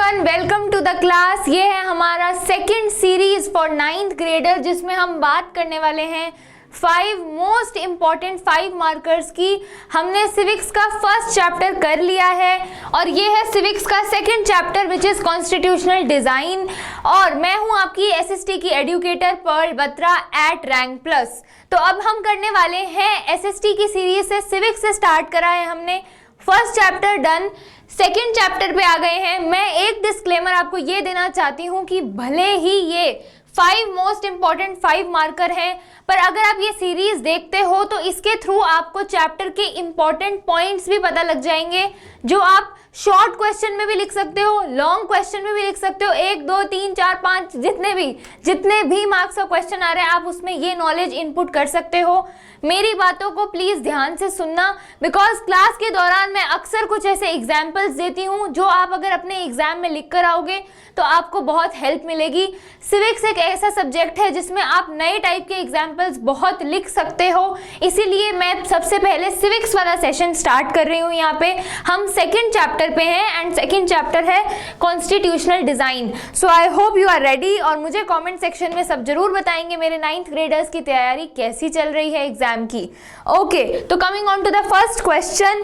Everyone, welcome to the class. ये है हमारा second series for 9th grader, जिसमें हम बात करने वाले हैं 5 मोस्ट इम्पॉर्टेंट 5 मार्कर्स की। हमने सिविक्स का फर्स्ट चैप्टर कर लिया है और ये है सिविक्स का second chapter which is constitutional design. और मैं हूँ आपकी एसएसटी की educator Pearl Batra at Rank Plus. तो अब हम करने वाले हैं एसएसटी की सीरीज से, सिविक्स से स्टार्ट करा है हमने, first chapter done, second chapter पे आ गए हैं। मैं एक डिस्क्लेमर आपको ये देना चाहती हूँ कि भले ही ये 5 मोस्ट इंपॉर्टेंट 5 मार्कर हैं, पर अगर आप ये सीरीज देखते हो तो इसके थ्रू आपको चैप्टर के इंपॉर्टेंट पॉइंट्स भी पता लग जाएंगे, जो आप शॉर्ट क्वेश्चन में भी लिख सकते हो, लॉन्ग क्वेश्चन में भी लिख सकते हो। 1 2 3 4 5 जितने भी मार्क्स का क्वेश्चन आ रहे हैं, आप उसमें ये नॉलेज इनपुट कर सकते हो। मेरी बातों को प्लीज ध्यान से सुनना, बिकॉज क्लास के दौरान मैं अक्सर कुछ ऐसे एग्जाम्पल्स देती हूँ जो आप अगर अपने एग्जाम में लिख कर आओगे तो आपको बहुत हेल्प मिलेगी। सिविक्स एक ऐसा सब्जेक्ट है जिसमें आप नए टाइप के एग्जाम्पल्स बहुत लिख सकते हो, इसीलिए मैं सबसे पहले सिविक्स वाला सेशन स्टार्ट कर रही हूँ। यहाँ पे हम सेकेंड चैप्टर पे हैं एंड सेकेंड चैप्टर है constitutional design. So I hope you are ready, और मुझे कॉमेंट सेक्शन में सब जरूर बताएंगे मेरे 9th ग्रेडर्स की तैयारी कैसी चल रही है एग्जाम की। ओके, तो coming on to the first question,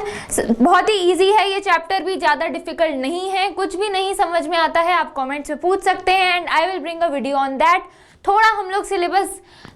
बहुत ही इजी है ये चैप्टर, भी ज्यादा डिफिकल्ट नहीं है। कुछ भी नहीं समझ में आता है आप कमेंट्स में पूछ सकते हैं and I will bring a video on that. थोड़ा हम लोग सिलेबस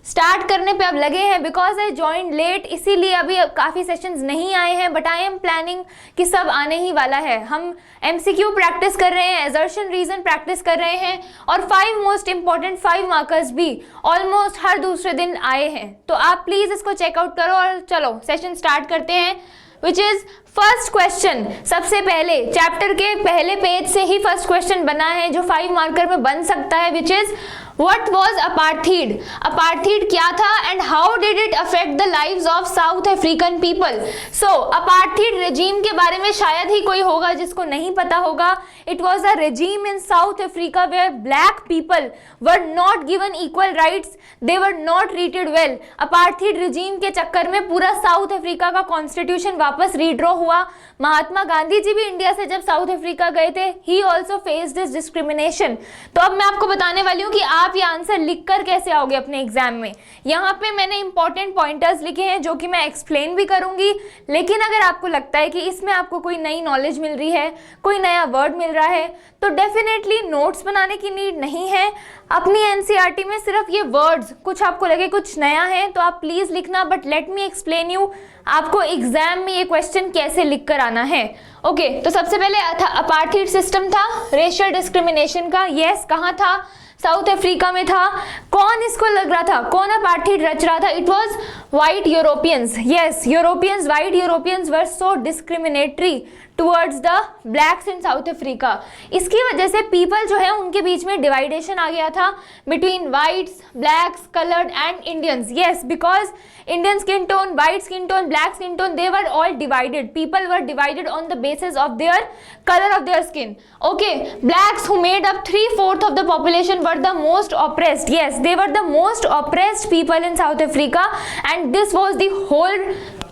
स्टार्ट करने पे अब लगे हैं बिकॉज आई जॉइंड लेट, इसीलिए अभी काफ़ी सेशंस नहीं आए हैं, बट आई एम प्लानिंग कि सब आने ही वाला है। हम एमसीक्यू प्रैक्टिस कर रहे हैं, एजर्शन रीजन प्रैक्टिस कर रहे हैं, और 5 मोस्ट इंपॉर्टेंट 5 मार्कर्स भी ऑलमोस्ट हर दूसरे दिन आए हैं। तो आप प्लीज़ इसको चेकआउट करो और चलो सेशन स्टार्ट करते हैं, विच इज़ फर्स्ट क्वेश्चन। सबसे पहले चैप्टर के पहले पेज से ही फर्स्ट क्वेश्चन बना है जो 5 मार्कर में बन सकता है, which is What was apartheid? Apartheid क्या था and how did it affect the lives of South African people? So apartheid regime के बारे में शायद ही कोई होगा जिसको नहीं पता होगा। It was a regime in South Africa where black people were not given equal rights. They were not treated well. Apartheid regime के चक्कर में पूरा साउथ अफ्रीका का कॉन्स्टिट्यूशन वापस रीड्रॉ हुआ। महात्मा गांधी जी भी इंडिया से जब साउथ अफ्रीका गए थे, he also faced this discrimination. तो अब मैं आपको बताने वाली हूँ कि आप ये आंसर लिखकर कैसे आओगे अपने एग्जाम में। यहाँ पे मैंने इंपॉर्टेंट पॉइंटर्स लिखे हैं जो कि मैं एक्सप्लेन भी करूंगी, लेकिन अगर आपको लगता है कि इसमें आपको कोई नई नॉलेज मिल रही है, कोई नया वर्ड मिल रहा है, तो डेफिनेटली नोट्स बनाने की नीड नहीं है। अपनी एनसीईआरटी में सिर्फ ये वर्ड्स कुछ आपको लगे कुछ नया है तो आप प्लीज लिखना, but let me explain you आपको एग्जाम में ये क्वेश्चन कैसे लिख कर आना है। ओके, तो सबसे पहले अपार्थाइड सिस्टम था रेशियल डिस्क्रिमिनेशन का। यस, कहाँ था? साउथ अफ्रीका में था। कौन इसको लग रहा था, कौन अपार्थाइड रच रहा था? It was white Europeans. Yes, Europeans, white Europeans were so discriminatory towards the blacks in south Africa. इसकी वजह से पीपल जो है उनके बीच में डिवाइडेशन आ गया था between whites, blacks, coloured and Indians. Yes, because Indian skin tone, white skin tone, black skin tone, they were all divided. People were divided on the basis of their colour of their skin. Okay, blacks who made up 3/4 of the population were the most oppressed. Yes, they were the most oppressed people in South Africa, and this was the whole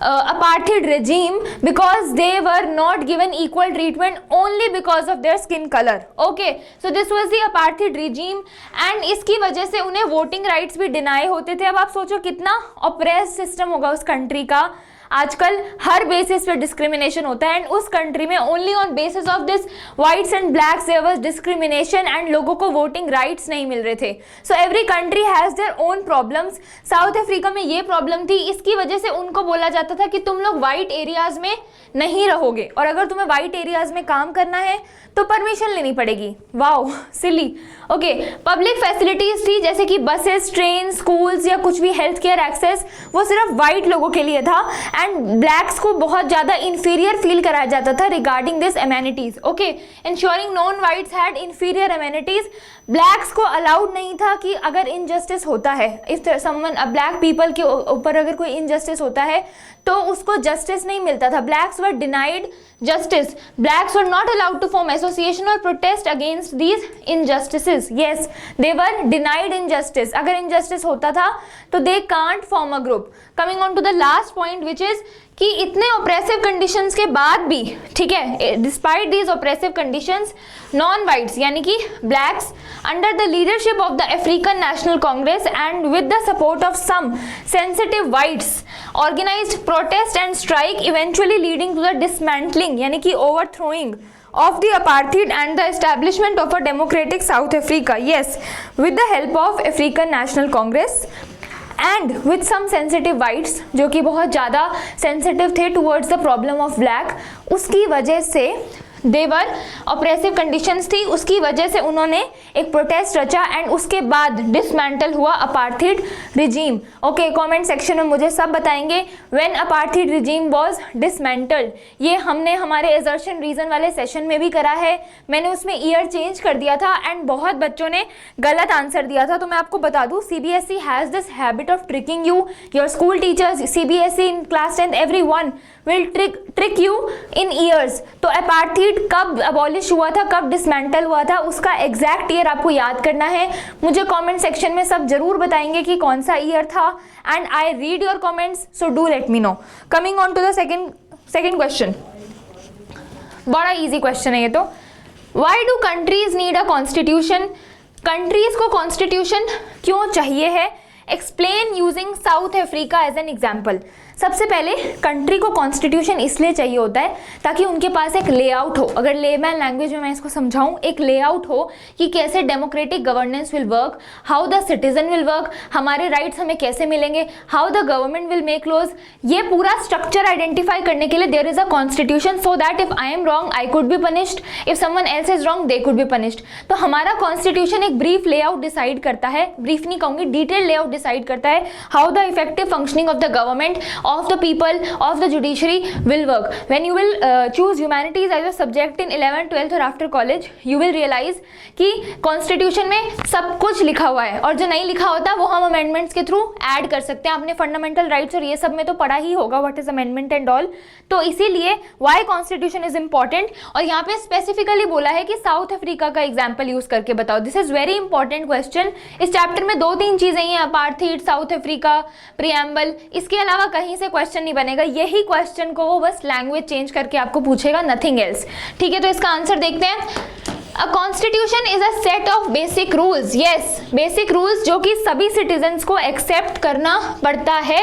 apartheid regime because they were not given equal treatment only because of their skin color. Okay, so this was the apartheid regime, and इसकी वजह से उन्हें voting rights भी deny होते थे। अब आप सोचो कितना ऑपरेस सिस्टम होगा उस कंट्री का। आजकल हर बेसिस पे डिस्क्रिमिनेशन होता है, एंड उस कंट्री में only on basis of this whites and blacks there was discrimination, and लोगों को वोटिंग राइट्स नहीं मिल रहे थे। So every country has their own problems. South Africa में ये प्रॉब्लम थी, इसकी वजह से उनको बोला जाता था कि तुम लोग वाइट एरियाज में नहीं रहोगे, और अगर तुम्हें वाइट एरियाज में काम करना है तो परमिशन लेनी पड़ेगी। वाओ, सिली। ओके, पब्लिक फैसिलिटीज थी जैसे कि बसेस, ट्रेन, स्कूल्स या कुछ भी हेल्थ केयर एक्सेस, वो सिर्फ वाइट लोगों के लिए था, एंड ब्लैक्स को बहुत ज़्यादा इन्फीरियर फील कराया जाता था regarding this amenities. Okay, ensuring non whites had inferior amenities. Blacks को अलाउड नहीं था कि अगर इनजस्टिस होता है, इफ समवन ब्लैक पीपल के ऊपर अगर कोई इनजस्टिस होता है, तो उसको जस्टिस नहीं मिलता था। Blacks were denied justice. Blacks were not allowed to form association or protest against these injustices. Yes, they were denied injustice. अगर injustice होता था तो they can't form a group. Coming on to the last point, which is कि इतने oppressive conditions के बाद भी, ठीक है, despite these oppressive conditions, non-whites यानी कि blacks under the leadership of the African National Congress and with the support of some sensitive whites organized protest and strike, eventually leading to the dismantling यानी कि overthrowing of the apartheid and the establishment of a democratic South Africa. Yes, with the help of African National Congress and with some sensitive whites जो कि बहुत ज़्यादा sensitive थे towards the problem of black, उसकी वजह से देवर oppressive conditions थी, उसकी वजह से उन्होंने एक प्रोटेस्ट रचा एंड उसके बाद डिसमेंटल हुआ apartheid regime. Okay, comment section में मुझे सब बताएंगे when apartheid regime was dismantled. ये हमने हमारे एजर्शन रीजन वाले सेशन में भी करा है, मैंने उसमें ईयर चेंज कर दिया था एंड बहुत बच्चों ने गलत आंसर दिया था। तो मैं आपको बता दूं, CBSE has this habit of tricking you, your school teachers, CBSE in class 10 everyone will trick you in years. तो अपार्थीड कब अबॉलिश हुआ था, कब डिसमेंटल हुआ था, उसका एग्जैक्ट ईयर आपको याद करना है। मुझे कमेंट सेक्शन में सब जरूर बताएंगे कि कौन सा ईयर था and I read your comments, so do let me know. Coming on to the second question, बड़ा इजी क्वेश्चन है ये तो। Why do countries need a constitution? Countries को कॉन्स्टिट्यूशन क्यों चाहिए है? Explain using South Africa as an example. सबसे पहले कंट्री को कॉन्स्टिट्यूशन इसलिए चाहिए होता है ताकि उनके पास एक लेआउट हो, अगर लेमैन लैंग्वेज में मैं इसको समझाऊं, एक लेआउट हो कि कैसे democratic governance will work, how the citizen will work, हमारे राइट्स हमें कैसे मिलेंगे, how the government will make laws. ये पूरा स्ट्रक्चर आइडेंटिफाई करने के लिए there is a constitution, so that if I am wrong I could be punished, if someone else is wrong they could be punished. तो हमारा constitution एक brief layout decide करता है, ब्रीफ नहीं कहूंगी, डिटेल लेआउट डिसाइड करता है how the effective functioning of the government, of the people, of the judiciary will work. When you will choose humanities as a subject in 11th, 12th और after college, you will realize कि constitution में सब कुछ लिखा हुआ है और जो नहीं लिखा होता वो हम amendments के थ्रू ऐड कर सकते हैं। आपने fundamental rights और ये सब में तो पढ़ा ही होगा what is amendment and all। तो इसीलिए why constitution is important, और यहाँ पे स्पेसिफिकली बोला है कि साउथ अफ्रीका का एग्जाम्पल यूज करके बताओ। This is very important question. इस चैप्टर में 2-3 चीजें ही हैं, अपार्थीड, साउथ अफ्रीका, प्रियम्बल, इसके अलावा कहीं से क्वेश्चन नहीं बनेगा। यही क्वेश्चन को वो बस लैंग्वेज चेंज करके आपको पूछेगा, नथिंग एल्स। ठीक है, तो इसका आंसर देखते हैं। A constitution is a set of basic rules. Yes, basic rules जो कि सभी citizens को accept करना पड़ता है,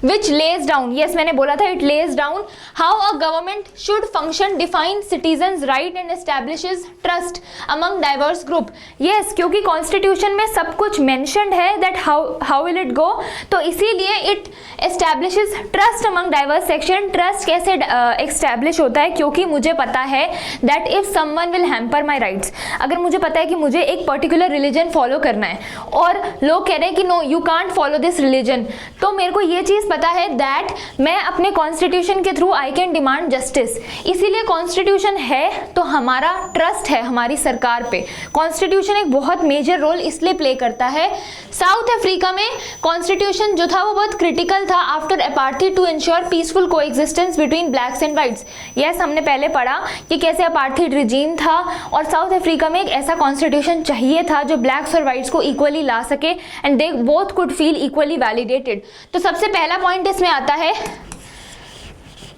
which lays down, yes मैंने बोला था it lays down how a government should function, define citizens right and establishes trust among diverse group. Yes, क्योंकि constitution में सब कुछ mentioned है that how will it go, तो इसीलिए it establishes trust among diverse section. Trust कैसे establish होता है? क्योंकि मुझे पता है that if someone will hamper my rights, अगर मुझे पता है कि मुझे एक पर्टिकुलर रिलीजन फॉलो करना है और लोग कह रहे हैं कि no you can't follow this religion, तो मेरे को ये चीज पता है दैट मैं अपने कॉन्स्टिट्यूशन के through I can demand justice. इसीलिए कॉन्स्टिट्यूशन है तो हमारा ट्रस्ट है हमारी सरकार पे। कॉन्स्टिट्यूशन एक बहुत मेजर रोल इसलिए प्ले करता है। साउथ अफ्रीका में कॉन्स्टिट्यूशन जो था वो बहुत क्रिटिकल था after apartheid to ensure peaceful coexistence between blacks and whites. Yes, हमने पहले पढ़ा कि कैसे अपार्थीड रिजीम था और साउथ अफ्रीका में एक ऐसा कॉन्स्टिट्यूशन चाहिए था जो ब्लैक्स और वाइट्स को इक्वली ला सके and they both could feel equally validated. तो सबसे पहला पॉइंट इसमें आता है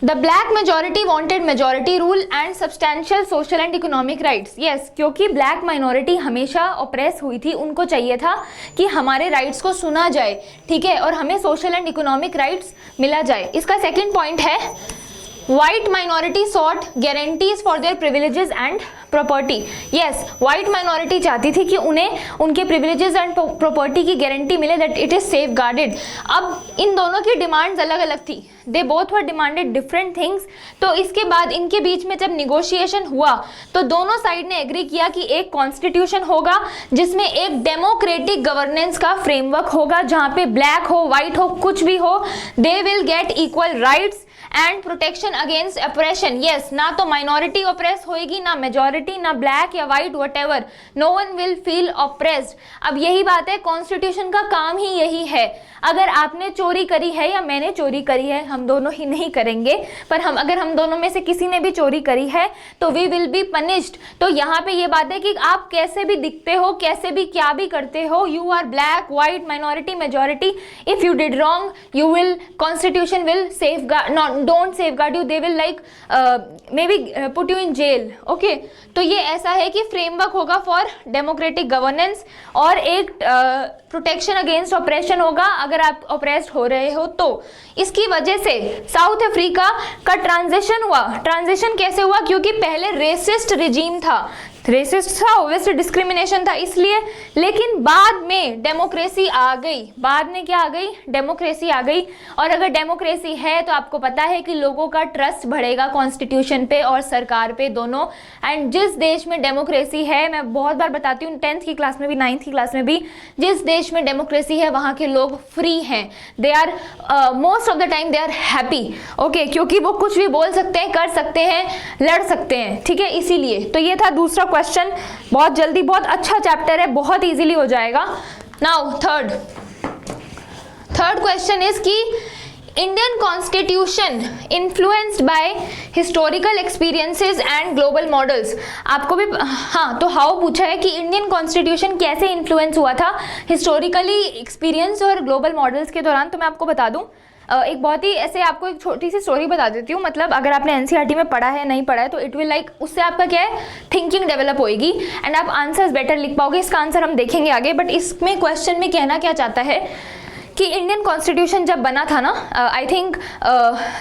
the black majority wanted majority rule and substantial social and economic rights. Yes, क्योंकि ब्लैक माइनॉरिटी हमेशा ऑप्रेस हुई थी, उनको चाहिए था कि हमारे राइट्स को सुना जाए, ठीक है, और हमें सोशल एंड इकोनॉमिक राइट्स मिला जाए। इसका सेकेंड पॉइंट है white minority sought guarantees for their privileges and property. Yes, white minority चाहती थी कि उन्हें उनके privileges and property की गारंटी मिले, that it is safeguarded. अब इन दोनों की डिमांड्स अलग अलग थी, they both were demanded different things. तो इसके बाद इनके बीच में जब निगोशिएशन हुआ तो दोनों साइड ने एग्री किया कि एक कॉन्स्टिट्यूशन होगा जिसमें एक डेमोक्रेटिक गवर्नेंस का फ्रेमवर्क होगा, जहाँ पे ब्लैक हो, व्हाइट हो, कुछ भी हो, they will get equal rights and protection against operation. Yes, ना तो माइनॉरिटी ऑप्रेस होएगी, ना मेजॉरिटी, ना ब्लैक या white, whatever, no one will feel oppressed. अब यही बात है, कॉन्स्टिट्यूशन का काम ही यही है। अगर आपने चोरी करी है या मैंने चोरी करी है, हम दोनों ही नहीं करेंगे, पर अगर हम दोनों में से किसी ने भी चोरी करी है तो वी विल बी पनिश्ड। तो यहाँ पे ये बात है कि आप कैसे भी दिखते हो, कैसे भी क्या भी करते हो, you are black, white, minority, majority, if you did wrong you will, constitution will safeguard, not don't safeguard you, they will like maybe put you in jail. Okay, तो ये ऐसा है कि फ्रेमवर्क होगा फॉर डेमोक्रेटिक गवर्नेंस और एक protection against operation होगा अगर आप ऑपरेस्ड हो रहे हो तो। इसकी वजह से साउथ अफ्रीका का ट्रांजिशन हुआ। ट्रांजिशन कैसे हुआ? क्योंकि पहले रेसिस्ट रिजीम था, रेसिस्ट था, ओब्वियसली डिस्क्रिमिनेशन था इसलिए, लेकिन बाद में डेमोक्रेसी आ गई। बाद में क्या आ गई? डेमोक्रेसी आ गई। और अगर डेमोक्रेसी है तो आपको पता है कि लोगों का ट्रस्ट बढ़ेगा कॉन्स्टिट्यूशन पे और सरकार पे, दोनों। एंड जिस देश में डेमोक्रेसी है, मैं बहुत बार बताती हूँ 10th की क्लास में भी 9th की क्लास में भी, जिस देश में डेमोक्रेसी है वहाँ के लोग फ्री हैं, they are most of the time they are happy. Okay, क्योंकि वो कुछ भी बोल सकते हैं, कर सकते हैं, लड़ सकते हैं, ठीक है, इसीलिए। तो ये था दूसरा क्वेश्चन, बहुत जल्दी, बहुत अच्छा चैप्टर है, बहुत इजीली हो जाएगा। नाउ थर्ड क्वेश्चन इज कि Indian constitution influenced by historical experiences and global models. आपको भी हाँ, तो हाउ पूछा है कि इंडियन कॉन्स्टिट्यूशन कैसे इन्फ्लुएंस हुआ था हिस्टोरिकली एक्सपीरियंस और ग्लोबल मॉडल्स के दौरान। तो मैं आपको बता दूं, एक बहुत ही ऐसे आपको एक छोटी सी स्टोरी बता देती हूँ। मतलब अगर आपने एनसीईआरटी में पढ़ा है, नहीं पढ़ा है, तो इट विल लाइक, उससे आपका क्या है, थिंकिंग डेवलप होएगी एंड आप आंसर्स बेटर लिख पाओगे। इसका आंसर हम देखेंगे आगे, बट इसमें क्वेश्चन में कहना क्या चाहता है कि इंडियन कॉन्स्टिट्यूशन जब बना था ना, आई थिंक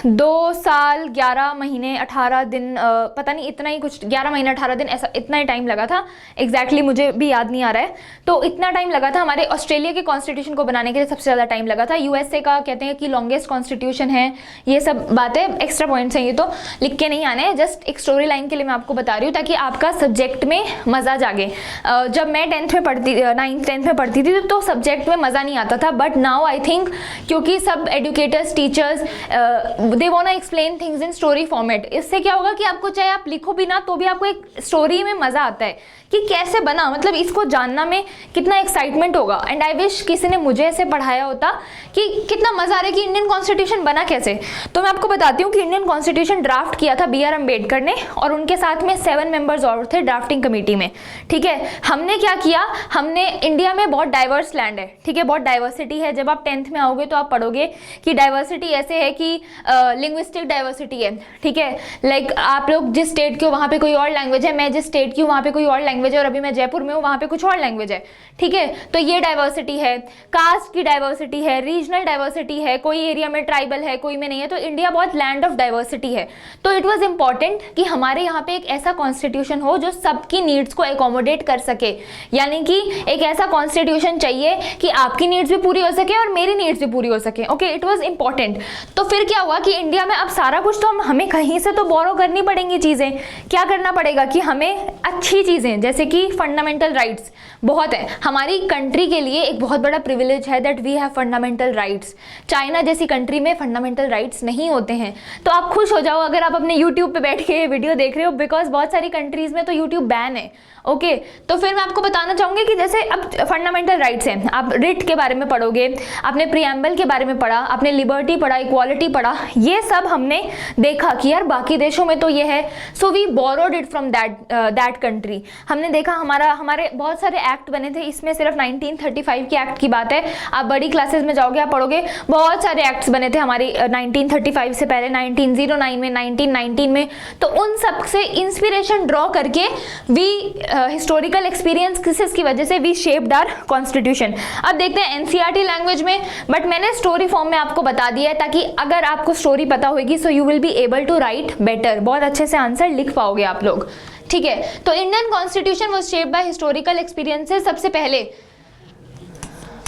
2 साल 11 महीने 18 दिन, पता नहीं इतना ही कुछ, 11 महीने 18 दिन, ऐसा इतना ही टाइम लगा था। एग्जैक्टली मुझे भी याद नहीं आ रहा है। तो इतना टाइम लगा था। हमारे ऑस्ट्रेलिया के कॉन्स्टिट्यूशन को बनाने के लिए सबसे ज़्यादा टाइम लगा था। यूएसए का कहते हैं कि लॉन्गेस्ट कॉन्स्टिट्यूशन है। ये सब बातें एक्स्ट्रा पॉइंट्स हैं, ये तो लिख के नहीं आने, जस्ट एक स्टोरी लाइन के लिए मैं आपको बता रही हूँ ताकि आपका सब्जेक्ट में मज़ा जागे। जब मैं 9th में पढ़ती थी तो सब्जेक्ट में मज़ा नहीं आता था, बट नाउ आई थिंक क्योंकि सब educators, teachers, they want to explain things in story format. इससे क्या होगा कि आपको चाहे आप लिखो भी ना तो भी आपको एक स्टोरी में मजा आता है कि कैसे बना, मतलब इसको जानना में कितना एक्साइटमेंट होगा। एंड आई विश किसी ने मुझे ऐसे पढ़ाया होता कि कितना मजा आ रहा है कि इंडियन कॉन्स्टिट्यूशन बना कैसे। तो मैं आपको बताती हूँ कि इंडियन कॉन्स्टिट्यूशन ड्राफ्ट किया था BR अम्बेडकर ने, और उनके साथ में 7 मेंबर्स और थे ड्राफ्टिंग कमेटी में, ठीक है। हमने क्या किया, हमने, इंडिया में बहुत डाइवर्स लैंड है, ठीक है, बहुत डाइवर्सिटी है। जब आप 10th में आओगे तो आप पढ़ोगे कि डाइवर्सिटी ऐसे है कि लिंग्विस्टिक डाइवर्सिटी है, ठीक है। लाइक आप लोग जिस स्टेट के हो वहाँ पे कोई और लैंग्वेज है, मैं जिस स्टेट की हूँ वहाँ पे कोई और लैंग्वेज है, और अभी मैं जयपुर में हूँ वहाँ पे कुछ और लैंग्वेज है, ठीक है। तो ये डाइवर्सिटी है। कास्ट की डाइवर्सिटी है, रीजनल डाइवर्सिटी है, कोई एरिया में ट्राइबल है, कोई में नहीं है। तो इंडिया बहुत लैंड ऑफ डाइवर्सिटी है। तो इट वॉज इंपॉर्टेंट कि हमारे यहाँ पे एक ऐसा कॉन्स्टिट्यूशन हो जो सबकी नीड्स को एकोमोडेट कर सके, यानी कि एक ऐसा कॉन्स्टिट्यूशन चाहिए कि आपकी नीड्स भी पूरी हो सके और मेरी नीड्स भी पूरी हो सके। Okay, it was important. तो फिर क्या हुआ कि इंडिया में अब सारा कुछ तो हमें कहीं से तो बोरो करनी पड़ेंगी चीजें। क्या करना पड़ेगा कि हमें अच्छी चीजें, जैसे कि फंडामेंटल राइट्स बहुत है। हमारी कंट्री के लिए एक बहुत बड़ा प्रिविलेज है that we have fundamental rights. China जैसी कंट्री में फंडामेंटल राइट्स नहीं होते हैं। तो आप खुश हो जाओ अगर आप अपने यूट्यूब पे बैठ के वीडियो देख रहे हो, बिकॉज बहुत सारी कंट्रीज में तो यूट्यूब बैन है। ओके, तो फिर मैं आपको बताना चाहूंगी कि जैसे अब फंडामेंटल राइट्स हैं, आप रिट के बारे में पढ़ोगे, आपने प्रियम्बल के बारे में पढ़ा, आपने लिबर्टी पढ़ा, इक्वालिटी पढ़ा, ये सब हमने देखा कि यार बाकी देशों में तो ये है, so we borrowed it from that country. हमने देखा हमारे बहुत सारे एक्ट बने थे, इसमें सिर्फ 1935 के एक्ट की बात है। आप बड़ी क्लासेस में जाओगे, आप पढ़ोगे, बहुत सारे एक्ट्स बने थे हमारी 1935 से पहले, 1909 में, 1919 में। तो उन सब से इंस्पिरेशन ड्रॉ करके वी हिस्टोरिकल एक्सपीरियंस की वजह से वी शेप्ड आवर कॉन्स्टिट्यूशन। अब देखते हैं एनसीईआरटी लैंग्वेज में, बट मैंने स्टोरी फॉर्म में आपको बता दिया है ताकि अगर आपको स्टोरी पता होगी so you will be able to write better, बहुत अच्छे से आंसर लिख पाओगे आप लोग, ठीक है। तो Indian constitution was shaped by historical experiences. सबसे पहले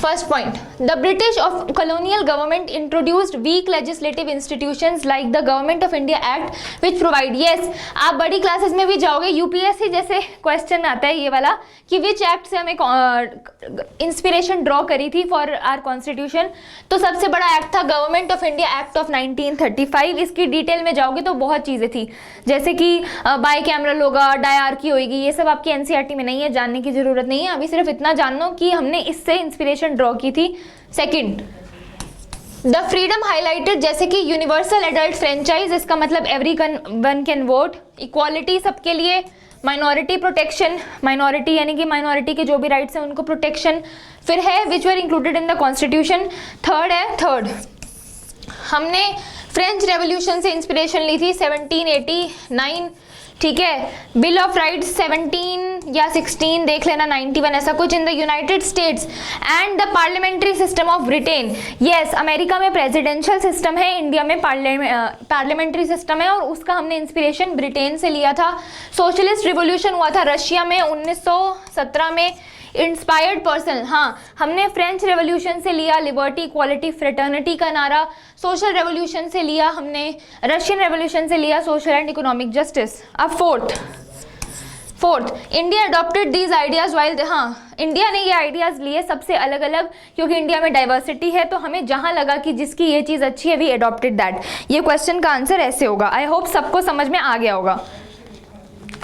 First point, the British of colonial government introduced weak legislative institutions like the Government of India Act which provide, yes, आप बड़ी क्लासेस में भी जाओगे, यूपीएससी जैसे क्वेश्चन आता है ये वाला कि विच एक्ट से हमें इंस्पिरेशन ड्रॉ करी थी फॉर आर कॉन्स्टिट्यूशन, तो सबसे बड़ा एक्ट था government of India act of 1935। इसकी डिटेल में जाओगे तो बहुत चीज़ें थी, जैसे कि बाई कैमरल होगा, डायआर्की होगी, ये सब आपकी एनसीईआरटी में नहीं है, जानने की जरूरत नहीं है। अभी सिर्फ इतना जानना कि हमने इससे इंस्पिरेशन ड्रॉ की थी। सेकंड, द फ्रीडम हाईलाइटेड, जैसे कि यूनिवर्सल एडल्ट फ्रेंचाइज, इसका मतलब every one can vote, equality सबके लिए, माइनॉरिटी प्रोटेक्शन, माइनॉरिटी यानी कि माइनॉरिटी के जो भी राइट्स हैं उनको प्रोटेक्शन, फिर है which were included in the constitution. Third हमने फ्रेंच रेवोल्यूशन से इंस्पिरेशन ली थी 1789, ठीक है। बिल ऑफ राइट्स 17 या 16 देख लेना, 91 ऐसा कुछ। In the United states and the parliamentary system of Britain, yes, America में प्रेसिडेंशियल सिस्टम है, इंडिया में पार्लियामेंट्री सिस्टम है, और उसका हमने इंस्पिरेशन ब्रिटेन से लिया था। सोशलिस्ट रिवोल्यूशन हुआ था रशिया में 1917 में, इंस्पायर्ड पर्सन, हाँ, हमने फ्रेंच रेवोल्यूशन से लिया लिबर्टी, इक्वालिटी, फ्रेटर्निटी का नारा। सोशल रेवोल्यूशन से लिया हमने, रशियन रेवोल्यूशन से लिया सोशल एंड इकोनॉमिक जस्टिस। अब fourth, India adopted these ideas while, हाँ, इंडिया ने ये आइडियाज़ लिए सबसे अलग अलग, क्योंकि इंडिया में डाइवर्सिटी है, तो हमें जहाँ लगा कि जिसकी ये चीज़ अच्छी है वी अडॉप्टेड दैट। ये क्वेश्चन का आंसर ऐसे होगा। आई होप सबको समझ में आ गया होगा।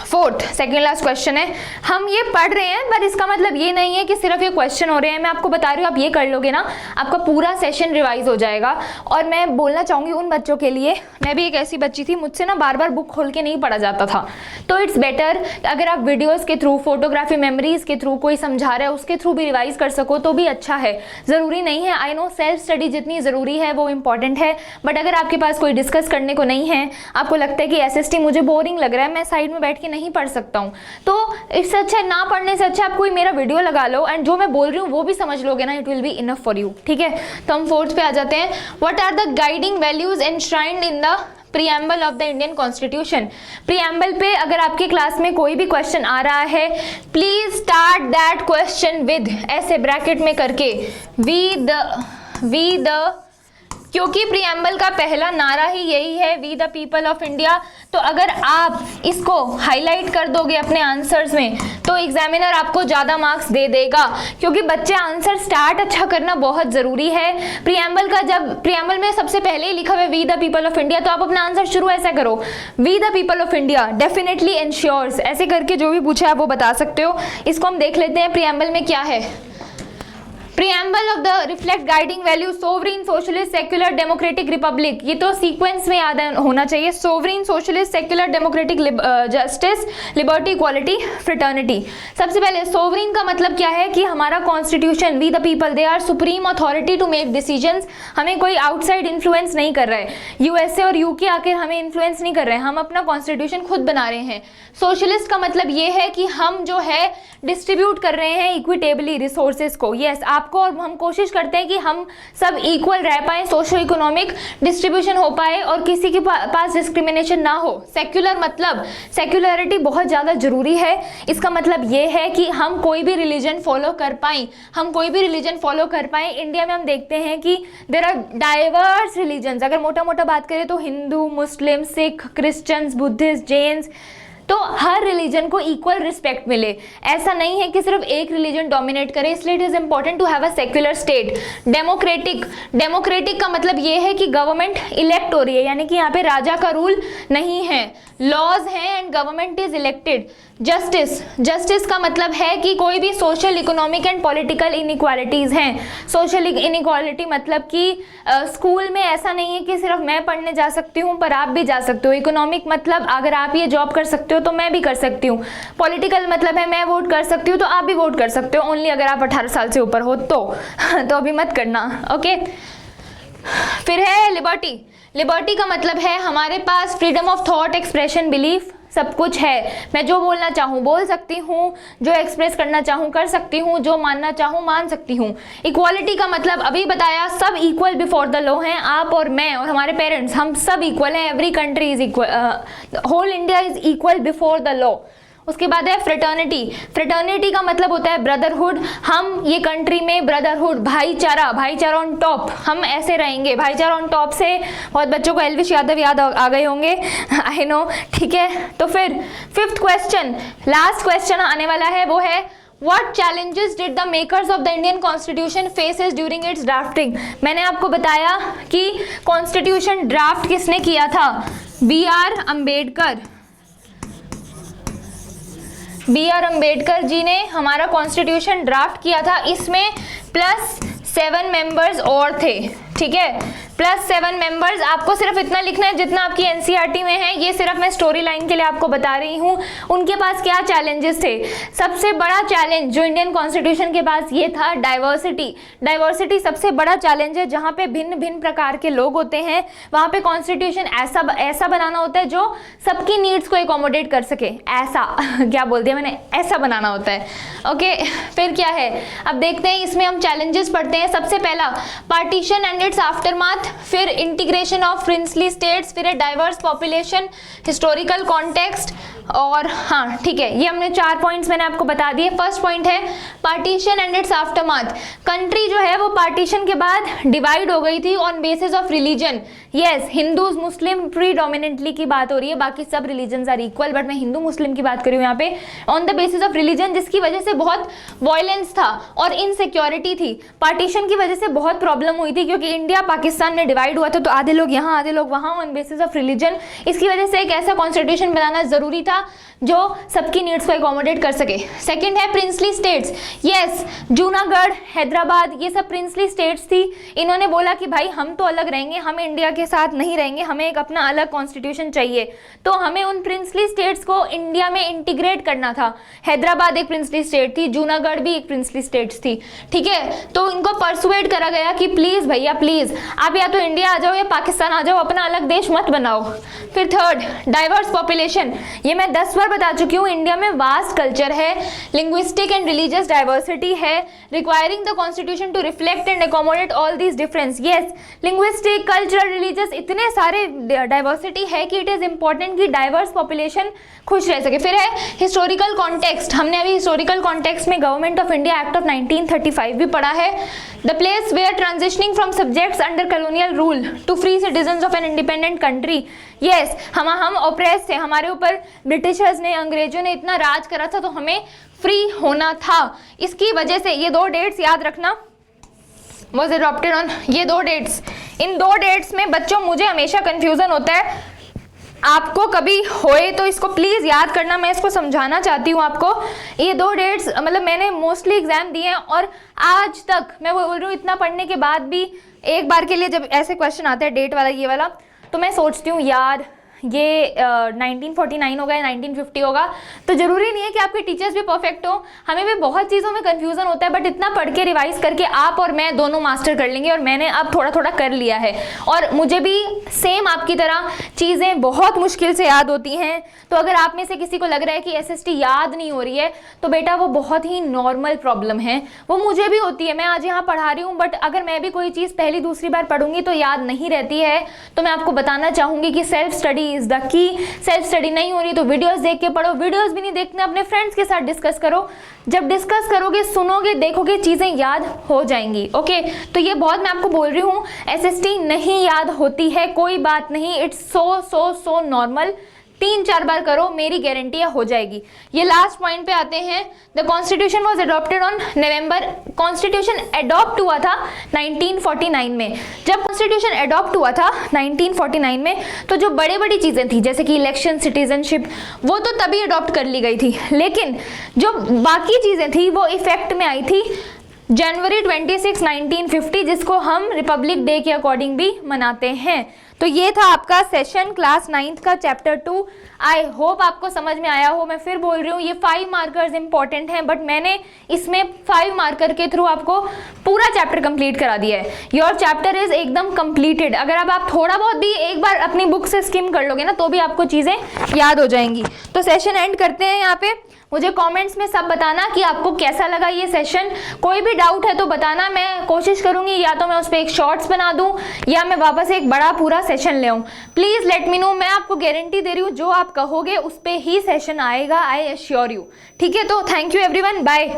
फोर्थ, सेकेंड लास्ट क्वेश्चन है, हम ये पढ़ रहे हैं पर इसका मतलब ये नहीं है कि सिर्फ ये क्वेश्चन हो रहे हैं, मैं आपको बता रही हूँ, आप ये कर लोगे ना आपका पूरा सेशन रिवाइज हो जाएगा। और मैं बोलना चाहूँगी उन बच्चों के लिए, मैं भी एक ऐसी बच्ची थी, मुझसे ना बार बार बुक खोल के नहीं पढ़ा जाता था, तो इट्स बेटर अगर आप वीडियोज़ के थ्रू, फोटोग्राफी मेमोरीज के थ्रू, कोई समझा रहा है उसके थ्रू भी रिवाइज कर सको तो भी अच्छा है। ज़रूरी नहीं है, आई नो सेल्फ स्टडी जितनी ज़रूरी है वो इम्पॉर्टेंट है, बट अगर आपके पास कोई डिस्कस करने को नहीं है, आपको लगता है कि एसएसटी मुझे बोरिंग लग रहा है, मैं साइड में बैठ के नहीं पढ़ सकता हूँ, तो इससे अच्छा ना पढ़ने से अच्छा आप कोई मेरा वीडियो लगा लो एंड जो मैं बोल रही हूँ वो भी समझ लोगे ना, it will be enough for you, ठीक है। तो हम फोर्थ पे आ जाते हैं। What are the guiding values enshrined in the preamble of the Indian constitution. Preamble पे अगर आपके क्लास में कोई भी क्वेश्चन आ रहा है, please start that question with, ऐसे ब्रैकेट में करके, वी द, क्योंकि प्रीएम्बल का पहला नारा ही यही है, we the people of India. तो अगर आप इसको हाईलाइट कर दोगे अपने आंसर्स में तो एग्जामिनर आपको ज़्यादा मार्क्स दे देगा, क्योंकि बच्चे आंसर स्टार्ट अच्छा करना बहुत ज़रूरी है। प्रीएम्बल का जब प्रीएम्बल में सबसे पहले ही लिखा हुआ है we the people of India, तो आप अपना आंसर शुरू ऐसा करो, we the people of India definitely ensures, ऐसे करके जो भी पूछा है वो बता सकते हो। इसको हम देख लेते हैं प्रीएम्बल में क्या है। Preamble of the reflect guiding value sovereign, socialist, secular, democratic, republic, ये तो सीक्वेंस में याद होना चाहिए। Sovereign, socialist, secular, democratic, justice, liberty, equality, fraternity. सबसे पहले सोवरीन का मतलब क्या है कि हमारा constitution, we the people, they are supreme authority to make decisions, हमें कोई आउटसाइड इन्फ्लुएंस नहीं कर रहा है, यूएसए और यूके आकर हमें इन्फ्लुएंस नहीं कर रहे हैं, हम अपना कॉन्स्टिट्यूशन खुद बना रहे हैं। सोशलिस्ट का मतलब ये है कि हम जो है डिस्ट्रीब्यूट कर रहे हैं इक्विटेबली रिसोर्सेज को, यस आपको, और हम कोशिश करते हैं कि हम सब इक्वल रह पाएं, सोशो इकोनॉमिक डिस्ट्रीब्यूशन हो पाए और किसी के पास डिस्क्रिमिनेशन ना हो। सेक्युलर मतलब सेक्युलरिटी बहुत ज़्यादा जरूरी है, इसका मतलब ये है कि हम कोई भी रिलीजन फॉलो कर पाएं, इंडिया में हम देखते हैं कि देयर आर डाइवर्स रिलीजन्स, अगर मोटा मोटा बात करें तो हिंदू, मुस्लिम, सिख, क्रिश्चियंस, बुद्धिस्ट, जैन्स, तो हर रिलीजन को इक्वल रिस्पेक्ट मिले, ऐसा नहीं है कि सिर्फ एक रिलीजन डोमिनेट करे, इसलिए it is important to have a secular state. Democratic का मतलब ये है कि गवर्नमेंट इलेक्ट हो रही है, यानी कि यहाँ पे राजा का रूल नहीं है, लॉज हैं and government is elected. Justice का मतलब है कि कोई भी social, economic and political inequalities हैं। सोशल इनइक्वालिटी मतलब कि स्कूल में ऐसा नहीं है कि सिर्फ मैं पढ़ने जा सकती हूँ पर आप भी जा सकते हो। इकोनॉमिक मतलब अगर आप ये जॉब कर सकते हो तो मैं भी कर सकती हूँ। पॉलिटिकल मतलब है मैं वोट कर सकती हूँ तो आप भी वोट कर सकते हो, ओनली अगर आप 18 साल से ऊपर हो तो अभी मत करना, ओके। फिर है लिबर्टी का मतलब है हमारे पास freedom of thought, expression, belief, सब कुछ है। मैं जो बोलना चाहूँ बोल सकती हूँ, जो एक्सप्रेस करना चाहूँ कर सकती हूँ, जो मानना चाहूँ मान सकती हूँ। इक्वालिटी का मतलब अभी बताया, सब इक्वल बिफोर द लॉ हैं, आप और मैं और हमारे पेरेंट्स, हम सब इक्वल हैं। Every country is equal, whole India is equal before the law. उसके बाद है फ्रेटर्निटी। फ्रेटर्निटी का मतलब होता है ब्रदरहुड। हम ये कंट्री में ब्रदरहुड, भाईचारा, भाईचारा ऑन टॉप, हम ऐसे रहेंगे, भाईचारा ऑन टॉप से बहुत बच्चों को एलविश यादव याद आ गए होंगे, आई नो, ठीक है। तो फिर फिफ्थ क्वेश्चन, लास्ट क्वेश्चन आने वाला है, वो है What challenges did the makers of the Indian Constitution faces during its drafting? मैंने आपको बताया कि कॉन्स्टिट्यूशन ड्राफ्ट किसने किया था, B.R. अम्बेडकर। B.R. अम्बेडकर जी ने हमारा कॉन्स्टिट्यूशन ड्राफ्ट किया था। इसमें +7 मेंबर्स और थे, ठीक है, +7 मेंबर्स। आपको सिर्फ इतना लिखना है जितना आपकी एनसीईआरटी में है, ये सिर्फ मैं स्टोरी लाइन के लिए आपको बता रही हूँ। उनके पास क्या चैलेंजेस थे? सबसे बड़ा चैलेंज जो इंडियन कॉन्स्टिट्यूशन के पास ये था, डाइवर्सिटी। डाइवर्सिटी सबसे बड़ा चैलेंज है। जहाँ पे भिन्न भिन्न प्रकार के लोग होते हैं वहाँ पे कॉन्स्टिट्यूशन ऐसा बनाना होता है जो सबकी नीड्स को एकोमोडेट कर सके। ऐसा क्या बोल दिया मैंने, ऐसा बनाना होता है, ओके। फिर क्या है, अब देखते हैं, इसमें हम चैलेंजेस पढ़ते हैं। सबसे पहला पार्टीशन एंड इट्स आफ्टरमाथ, फिर इंटीग्रेशन ऑफ प्रिंसली स्टेट्स, फिर डाइवर्स पॉपुलेशन, हिस्टोरिकल कॉन्टेक्स्ट, और हाँ ठीक है, ये हमने 4 पॉइंट्स मैंने आपको बता दिए। फर्स्ट पॉइंट है partition and it's aftermath. Country जो है वो पार्टीशन के बाद डिवाइड हो गई थी on basis of religion. Yes, Hindus Muslim predominantly की बात हो रही है, बाकी सब रिलीजन्स आर इक्वल, बट मैं हिंदू मुस्लिम की बात कर रही हूँ यहाँ पे, on the basis of religion, जिसकी वजह से बहुत वायलेंस था और इनसिक्योरिटी थी। पार्टीशन की वजह से बहुत प्रॉब्लम हुई थी, क्योंकि इंडिया पाकिस्तान में डिवाइड हुआ था, तो आधे लोग यहाँ आधे लोग वहाँ, ऑन बेसिस ऑफ रिलीजन। इसकी वजह से एक ऐसा कॉन्स्टिट्यूशन बनाना जरूरी था जो सबकी नीड्स को एकोमोडेट कर सके। सेकंड है princely states. Yes, Junagadh, Hyderabad, ये सब प्रिंसली स्टेट्स थी। इन्होंने बोला कि भाई हम तो अलग रहेंगे, हम इंडिया के साथ नहीं रहेंगे, हमें एक अपना अलग कॉन्स्टिट्यूशन चाहिए, तो हमें उन प्रिंसली स्टेट्स को इंडिया में इंटीग्रेट करना था। हैदराबाद एक प्रिंसली स्टेट थी, जूनागढ़ भी एक प्रिंसली स्टेट्स थी, ठीक है। तो इनको परसुएड करा गया कि प्लीज भैया प्लीज, आप या तो इंडिया आ जाओ या पाकिस्तान आ जाओ, अपना अलग देश मत बनाओ। फिर थर्ड, डाइवर्स पॉपुलेशन। ये मैं 10 बार बता चुकी हूँ, इंडिया में वास्ट कल्चर है, लिंग्विस्टिक एंड रिलीजियस डाइवर्सिटी है, requiring the constitution to reflect and accommodate all these difference. Yes, linguistic, cultural, religious, इतने सारे डाइवर्सिटी है कि इट इज इंपॉर्टेंट कि डाइवर्स पॉपुलेशन खुश रह सके। फिर है हिस्टोरिकल कॉन्टेक्स्ट। हमने अभी हिस्टोरिकल कॉन्टेक्स्ट में government of India act of 1935 भी पढ़ा है। The place where transitioning from subjects under colonial rule to free citizens of an independent country. Yes, हम ऑप्रेस थे, हमारे ऊपर ब्रिटिशर्स ने, अंग्रेजों ने इतना राज करा था, तो हमें फ्री होना था। इसकी वजह से ये 2 डेट्स याद रखना, was adopted on, ये 2 डेट्स, इन 2 डेट्स में बच्चों मुझे हमेशा कंफ्यूजन होता है, आपको कभी होए तो इसको प्लीज याद करना, मैं इसको समझाना चाहती हूँ आपको। ये 2 डेट्स मतलब मैंने मोस्टली एग्जाम दिए हैं, और आज तक मैं बोल रही हूँ, इतना पढ़ने के बाद भी एक बार के लिए जब ऐसे क्वेश्चन आता है डेट वाला, ये वाला, तो मैं सोचती हूँ यार ये 1949 होगा या 1950 होगा। तो जरूरी नहीं है कि आपके टीचर्स भी परफेक्ट हो, हमें भी बहुत चीज़ों में कंफ्यूजन होता है, बट इतना पढ़ के रिवाइज करके आप और मैं दोनों मास्टर कर लेंगे, और मैंने अब थोड़ा थोड़ा कर लिया है, और मुझे भी सेम आपकी तरह चीज़ें बहुत मुश्किल से याद होती हैं। तो अगर आप में से किसी को लग रहा है कि एसएसटी याद नहीं हो रही है, तो बेटा वो बहुत ही नॉर्मल प्रॉब्लम है, वो मुझे भी होती है। मैं आज यहाँ पढ़ा रही हूँ, बट अगर मैं भी कोई चीज़ पहली दूसरी बार पढ़ूंगी तो याद नहीं रहती है। तो मैं आपको बताना चाहूँगी कि self study is the key. Self study नहीं हो रही तो वीडियोस देख के पढ़ो, वीडियोस भी नहीं देखना, अपने फ्रेंड्स के साथ डिस्कस करो। जब डिस्कस करोगे, सुनोगे, देखोगे, चीजें याद हो जाएंगी। ओके, तो ये बहुत मैं आपको बोल रही हूँ, एसएसटी नहीं याद होती है, कोई बात नहीं, इट्स सो नॉर्मल। 3-4 बार करो, मेरी गारंटी है हो जाएगी। ये लास्ट पॉइंट पे आते हैं। The constitution was adopted on November, constitution adopt हुआ था 1949 में। जब कॉन्स्टिट्यूशन अडॉप्ट हुआ था 1949 में, तो जो बड़ी चीजें थी जैसे कि इलेक्शन, सिटीजनशिप, वो तो तभी अडॉप्ट कर ली गई थी, लेकिन जो बाकी चीजें थी वो इफेक्ट में आई थी जनवरी 26, 1950, जिसको हम रिपब्लिक डे के अकॉर्डिंग भी मनाते हैं। तो ये था आपका सेशन क्लास 9th का चैप्टर 2। आई होप आपको समझ में आया हो। मैं फिर बोल रही हूँ, ये 5 मार्कर्स इंपॉर्टेंट हैं, बट मैंने इसमें 5 मार्कर के थ्रू आपको पूरा चैप्टर कंप्लीट करा दिया है। योर चैप्टर इज एकदम कंप्लीटेड। अगर अब आप थोड़ा बहुत भी एक बार अपनी बुक से स्किम कर लोगे ना, तो भी आपको चीज़ें याद हो जाएंगी। तो सेशन एंड करते हैं यहाँ पे। मुझे कमेंट्स में सब बताना कि आपको कैसा लगा ये सेशन। कोई भी डाउट है तो बताना, मैं कोशिश करूंगी या तो मैं उस पर एक शॉर्ट्स बना दूं या मैं वापस एक बड़ा पूरा सेशन ले आऊं। प्लीज लेट मी नो, मैं आपको गारंटी दे रही हूँ जो आप कहोगे उस पर ही सेशन आएगा, आई एश्योर यू। ठीक है, तो थैंक यू एवरीवन, बाय।